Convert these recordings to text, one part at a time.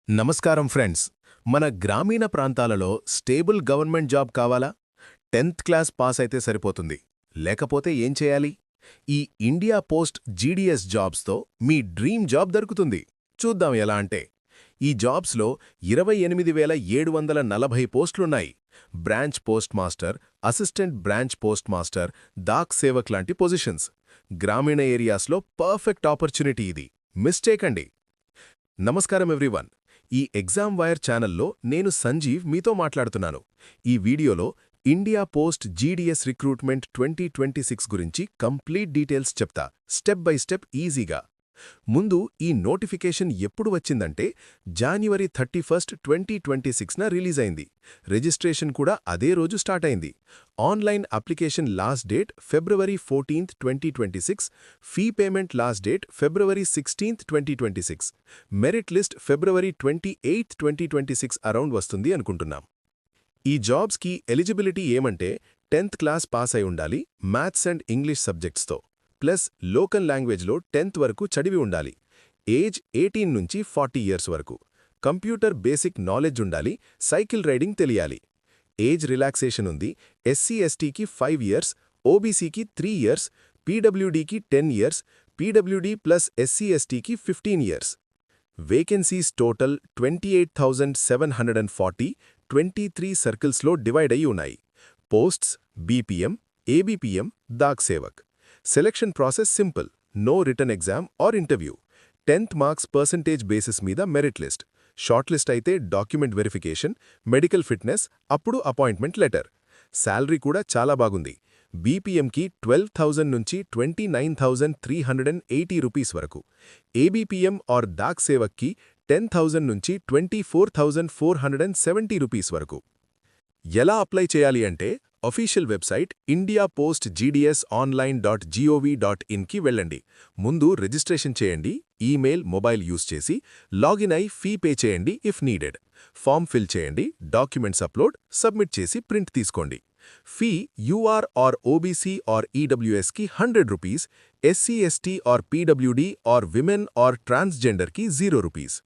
నమస్కారం ఫ్రెండ్స్. మన గ్రామీణ ప్రాంతాలలో స్టేబుల్ గవర్నమెంట్ జాబ్ కావాలా? 10th క్లాస్ పాస్ అయితే సరిపోతుంది. లేకపోతే ఏం చేయాలి? ఈ ఇండియా పోస్ట్ జీడీఎస్ జాబ్స్తో మీ డ్రీమ్ జాబ్ దొరుకుతుంది. చూద్దాం ఎలా అంటే, ఈ జాబ్స్లో 28,740 పోస్టులున్నాయి. Branch post master, assistant branch post master, Dak Sevak లాంటి పొజిషన్స్. గ్రామీణ ఏరియాస్లో పర్ఫెక్ట్ ఆపర్చునిటీ ఇది. మిస్ చేయకండి. నమస్కారం ఎవ్రీవన్. ఈ ఎగ్జామ్ వైర్ ఛానల్లో నేను సంజీవ్ మీతో మాట్లాడుతున్నాను. ఈ వీడియోలో ఇండియా పోస్ట్ జీడీఎస్ రిక్రూట్మెంట్ 2026 గురించి కంప్లీట్ డీటెయిల్స్ చెప్తా, స్టెప్ బై స్టెప్ ఈజీగా. ముందు ఈ నోటిఫికేషన్ ఎప్పుడు వచ్చిందంటే జాన్యువరి 31, 2026న రిలీజ్ అయింది. రిజిస్ట్రేషన్ కూడా అదే రోజు స్టార్ట్ అయింది. Online application last date February 14, 2026, fee payment last date February 16, 2026, merit list February 28, 2026 around వస్తుంది అనుకుంటున్నాం. ఈ జాబ్స్కి ఎలిజిబిలిటీ ఏమంటే 10th క్లాస్ పాస్ అయి ఉండాలి, మ్యాథ్స్ అండ్ ఇంగ్లీష్ సబ్జెక్ట్స్తో, ప్లస్ లోకల్ లాంగ్వేజ్లో 10th వరకు చదివి ఉండాలి. ఏజ్ 18 నుంచి 40 ఇయర్స్ వరకు. కంప్యూటర్ బేసిక్ నాలెడ్జ్ ఉండాలి, సైకిల్ రైడింగ్ తెలియాలి. ఏజ్ రిలాక్సేషన్ ఉంది. SC/STకి 5 ఇయర్స్, ఓబీసీకి 3 ఇయర్స్, పీడబ్ల్యూడీకి 10 ఇయర్స్, పీడబ్ల్యూడీ ప్లస్ SC/STకి 15 ఇయర్స్. వేకెన్సీస్ టోటల్ 28,740, 23 సర్కిల్స్లో డివైడ్ అయి ఉన్నాయి. Posts BPM, ABPM, Dak Sevak. Selection process simple. No written exam or interview. 10th marks percentage basis మీద మెరిట్ లిస్ట్. షార్ట్ లిస్ట్ అయితే డాక్యుమెంట్ వెరిఫికేషన్, మెడికల్ ఫిట్నెస్, అప్పుడు appointment letter. Salary కూడా చాలా బాగుంది. బీపీఎంకి 12,000 నుంచి 29,380 రూపీస్ వరకు. ఏబీపీఎం ఆర్ డాక్ సేవక్కి 10,000 నుంచి 24,470 రూపీస్ వరకు. ఎలా అప్లై చేయాలి అంటే, అఫీషియల్ వెబ్సైట్ indiaposttdsonline.gov.inకి వెళ్ళండి. ముందు రిజిస్ట్రేషన్ చేయండి. ఈమెయిల్, మొబైల్ యూజ్ చేసి లాగిన్ అయి ఫీ పే చేయండి ఇఫ్ నీడెడ్. ఫామ్ ఫిల్ చేయండి, డాక్యుమెంట్స్ అప్లోడ్, సబ్మిట్ చేసి ప్రింట్ తీసుకోండి. Fee UR or OBC or ఈడబ్ల్యూఎస్కి 100 rupees, SC/ST or PWD or women or ట్రాన్స్జెండర్కి 0 రూపీస్.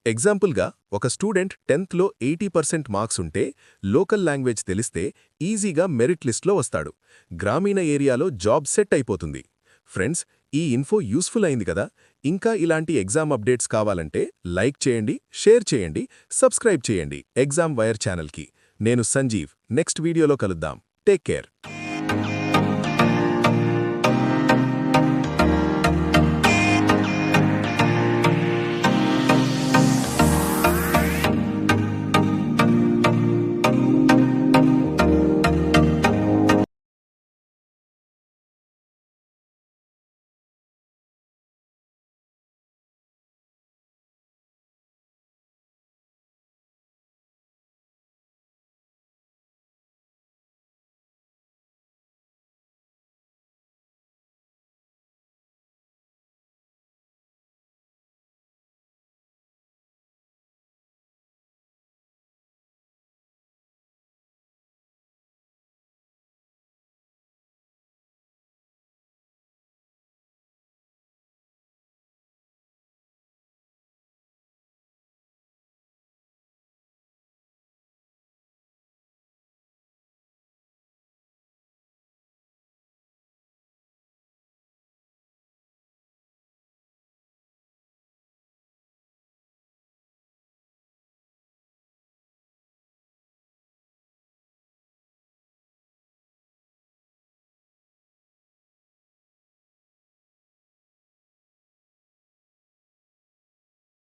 ఎగ్జాంపుల్గా, ఒక స్టూడెంట్ 10thలో 80% మార్క్స్ ఉంటే, లోకల్ లాంగ్వేజ్ తెలిస్తే ఈజీగా మెరిట్ లిస్ట్లో వస్తాడు. గ్రామీణ ఏరియాలో జాబ్ సెట్ అయిపోతుంది. ఫ్రెండ్స్, ఈ ఇన్ఫో యూస్ఫుల్ అయింది కదా? ఇంకా ఇలాంటి ఎగ్జామ్ అప్డేట్స్ కావాలంటే లైక్ చేయండి, షేర్ చేయండి, సబ్స్క్రైబ్ చేయండి ఎగ్జామ్ వైర్ ఛానల్కి. నేను సంజీవ్. నెక్స్ట్ వీడియోలో కలుద్దాం. Take care.